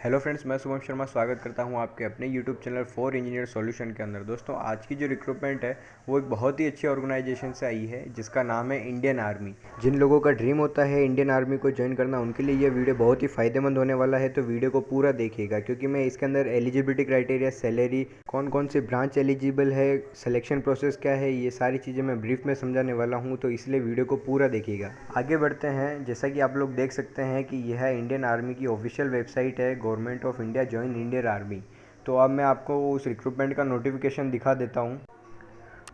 Hello friends, मैं शुभम शर्मा स्वागत करता हूं आपके अपने YouTube channel for engineer solution के अंदर। दोस्तों, आज की जो रिक्रूटमेंट है वो एक बहुत ही अच्छी ऑर्गेनाइजेशन से आई है जिसका नाम है इंडियन आर्मी। जिन लोगों का ड्रीम होता है इंडियन आर्मी को ज्वाइन करना, उनके लिए ये वीडियो बहुत ही फ़ायदेमंद होने वाला है। तो वीडियो को पूरा देखिएगा क्योंकि मैं इसके अंदर एलिजिबिलिटी क्राइटेरिया, सैलरी, कौन कौन से ब्रांच एलिजिबल है, सिलेक्शन प्रोसेस क्या है, ये सारी चीज़ें मैं ब्रीफ में समझाने वाला हूँ। तो इसलिए वीडियो को पूरा देखिएगा। आगे बढ़ते हैं। जैसा कि आप लोग देख सकते हैं कि यह इंडियन आर्मी की ऑफिशियल वेबसाइट है, government of India join Indian army. तो अब मैं आपको उस रिक्रूटमेंट का नोटिफिकेशन दिखा देता हूँ।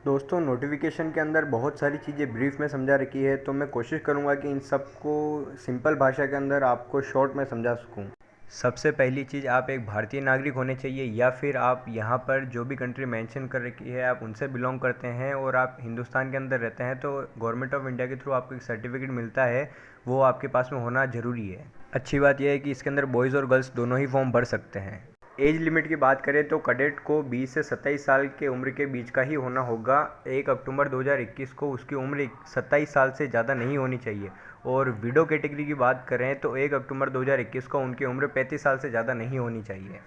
दोस्तों, नोटिफिकेशन के अंदर बहुत सारी चीज़ें ब्रीफ में समझा रखी है, तो मैं कोशिश करूँगा कि इन सबको सिंपल भाषा के अंदर आपको शॉर्ट में समझा सकूँ। सबसे पहली चीज़, आप एक भारतीय नागरिक होने चाहिए या फिर आप यहाँ पर जो भी कंट्री मेंशन कर रखी है आप उनसे बिलोंग करते हैं और आप हिंदुस्तान के अंदर रहते हैं, तो गवर्नमेंट ऑफ इंडिया के थ्रू आपको एक सर्टिफिकेट मिलता है, वो आपके पास में होना ज़रूरी है। अच्छी बात यह है कि इसके अंदर बॉयज़ और गर्ल्स दोनों ही फॉर्म भर सकते हैं। एज लिमिट की बात करें तो कैडेट को 20 से 27 साल के उम्र के बीच का ही होना होगा। 1 अक्टूबर 2021 को उसकी उम्र 27 साल से ज़्यादा नहीं होनी चाहिए। और विडो कैटेगरी की बात करें तो 1 अक्टूबर 2021 को उनकी उम्र 35 साल से ज़्यादा नहीं होनी चाहिए।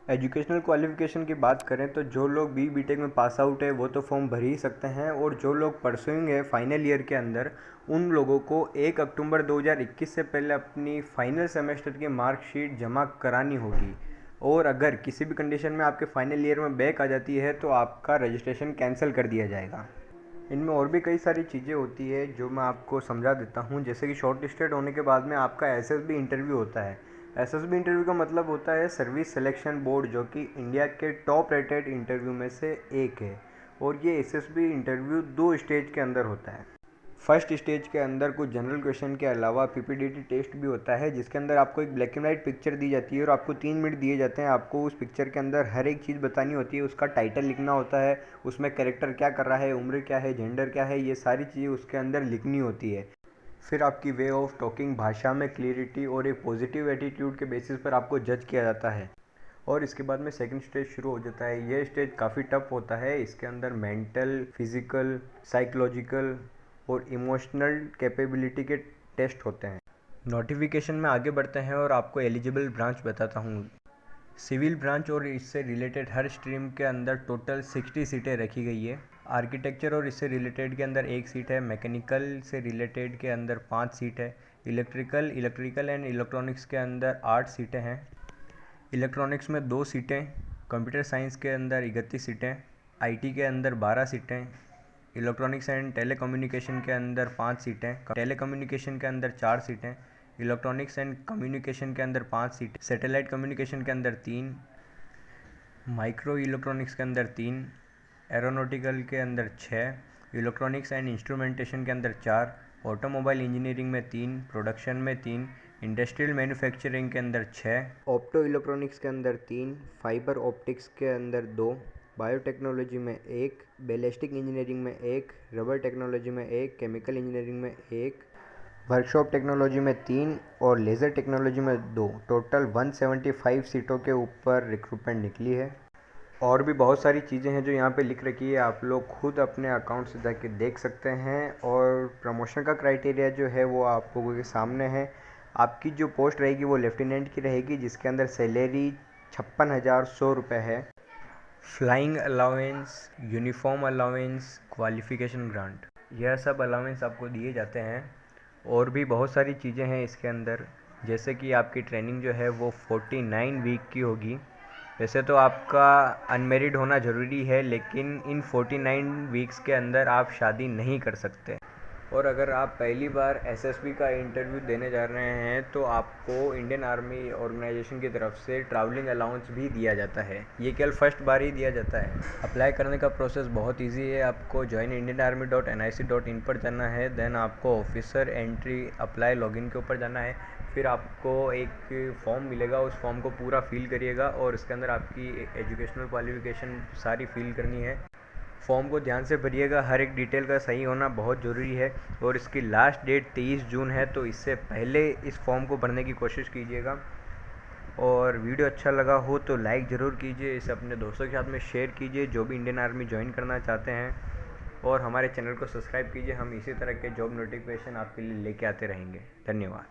एजुकेशनल क्वालिफिकेशन की बात करें तो जो लोग बीटेक में पास आउट है वो तो फॉर्म भर ही सकते हैं, और जो लोग परसुइंग है फाइनल ईयर के अंदर, उन लोगों को 1 अक्टूबर 2021 से पहले अपनी फाइनल सेमेस्टर की मार्कशीट जमा करानी होगी। और अगर किसी भी कंडीशन में आपके फाइनल ईयर में बैक आ जाती है तो आपका रजिस्ट्रेशन कैंसिल कर दिया जाएगा। इनमें और भी कई सारी चीज़ें होती है जो मैं आपको समझा देता हूँ। जैसे कि शॉर्ट लिस्टेड होने के बाद में आपका एसएसबी इंटरव्यू होता है। एसएसबी इंटरव्यू का मतलब होता है सर्विस सिलेक्शन बोर्ड, जो कि इंडिया के टॉप रेटेड इंटरव्यू में से एक है। और ये एसएसबी इंटरव्यू 2 स्टेज के अंदर होता है। फर्स्ट स्टेज के अंदर कुछ जनरल क्वेश्चन के अलावा पीपीडीटी टेस्ट भी होता है, जिसके अंदर आपको एक ब्लैक एंड वाइट पिक्चर दी जाती है और आपको 3 मिनट दिए जाते हैं। आपको उस पिक्चर के अंदर हर एक चीज़ बतानी होती है, उसका टाइटल लिखना होता है, उसमें कैरेक्टर क्या कर रहा है, उम्र क्या है, जेंडर क्या है, ये सारी चीज़ें उसके अंदर लिखनी होती है। फिर आपकी वे ऑफ टॉकिंग, भाषा में क्लियरिटी और एक पॉजिटिव एटीट्यूड के बेसिस पर आपको जज किया जाता है। और इसके बाद में सेकंड स्टेज शुरू हो जाता है। ये स्टेज काफ़ी टफ होता है। इसके अंदर मेंटल, फिजिकल, साइकोलॉजिकल और इमोशनल कैपेबिलिटी के टेस्ट होते हैं। नोटिफिकेशन में आगे बढ़ते हैं और आपको एलिजिबल ब्रांच बताता हूँ। सिविल ब्रांच और इससे रिलेटेड हर स्ट्रीम के अंदर टोटल 60 सीटें रखी गई है। आर्किटेक्चर और इससे रिलेटेड के अंदर 1 सीट है। मैकेनिकल से रिलेटेड के अंदर 5 सीट है। इलेक्ट्रिकल एंड इलेक्ट्रॉनिक्स के अंदर 8 सीटें हैं। इलेक्ट्रॉनिक्स में 2 सीटें, कंप्यूटर साइंस के अंदर 31 सीटें, आईटी के अंदर 12 सीटें, इलेक्ट्रॉनिक्स एंड टेलीकम्युनिकेशन के अंदर 5 सीटें, टेलीकम्युनिकेशन के अंदर 4 सीटें, इलेक्ट्रॉनिक्स एंड कम्युनिकेशन के अंदर 5 सीटें, सैटेलाइट कम्युनिकेशन के अंदर 3, माइक्रो इलेक्ट्रॉनिक्स के अंदर 3, एरोनॉटिकल के अंदर 6, इलेक्ट्रॉनिक्स एंड इंस्ट्रूमेंटेशन के अंदर 4, ऑटोमोबाइल इंजीनियरिंग में 3, प्रोडक्शन में 3, इंडस्ट्रियल मैन्युफैक्चरिंग के अंदर 6, ऑप्टो इलेक्ट्रॉनिक्स के अंदर 3, फाइबर ऑप्टिक्स के अंदर 2, बायोटेक्नोलॉजी में 1, बैलिस्टिक इंजीनियरिंग में 1, रबर टेक्नोलॉजी में 1, केमिकल इंजीनियरिंग में 1, वर्कशॉप टेक्नोलॉजी में 3 और लेज़र टेक्नोलॉजी में 2। टोटल 175 सीटों के ऊपर रिक्रूटमेंट निकली है। और भी बहुत सारी चीज़ें हैं जो यहाँ पे लिख रखी है, आप लोग खुद अपने अकाउंट से जाके देख सकते हैं। और प्रमोशन का क्राइटेरिया जो है वो आप लोगों के सामने है। आपकी जो पोस्ट रहेगी वो लेफ्टिनेंट की रहेगी, जिसके अंदर सैलरी 56,100 रुपये है। Flying allowance, uniform allowance, qualification grant, यह सब अलाउंस आपको दिए जाते हैं। और भी बहुत सारी चीज़ें हैं इसके अंदर, जैसे कि आपकी ट्रेनिंग जो है वो 49 वीक की होगी। वैसे तो आपका अनमेरिड होना ज़रूरी है, लेकिन इन 49 वीक्स के अंदर आप शादी नहीं कर सकते। और अगर आप पहली बार एसएसबी का इंटरव्यू देने जा रहे हैं तो आपको इंडियन आर्मी ऑर्गेनाइजेशन की तरफ से ट्रैवलिंग अलाउंस भी दिया जाता है। ये केवल फर्स्ट बार ही दिया जाता है। अप्लाई करने का प्रोसेस बहुत इजी है। आपको joinindianarmy.nic.in पर जाना है, देन आपको ऑफिसर एंट्री अप्लाई लॉगिन के ऊपर जाना है। फिर आपको एक फॉर्म मिलेगा, उस फॉर्म को पूरा फिल करिएगा और इसके अंदर आपकी एजुकेशनल क्वालिफिकेशन सारी फिल करनी है। फॉर्म को ध्यान से भरिएगा, हर एक डिटेल का सही होना बहुत ज़रूरी है। और इसकी लास्ट डेट 23 जून है, तो इससे पहले इस फॉर्म को भरने की कोशिश कीजिएगा। और वीडियो अच्छा लगा हो तो लाइक ज़रूर कीजिए, इसे अपने दोस्तों के साथ में शेयर कीजिए जो भी इंडियन आर्मी ज्वाइन करना चाहते हैं। और हमारे चैनल को सब्सक्राइब कीजिए, हम इसी तरह के जॉब नोटिफिकेशन आपके लिए लेके आते रहेंगे। धन्यवाद।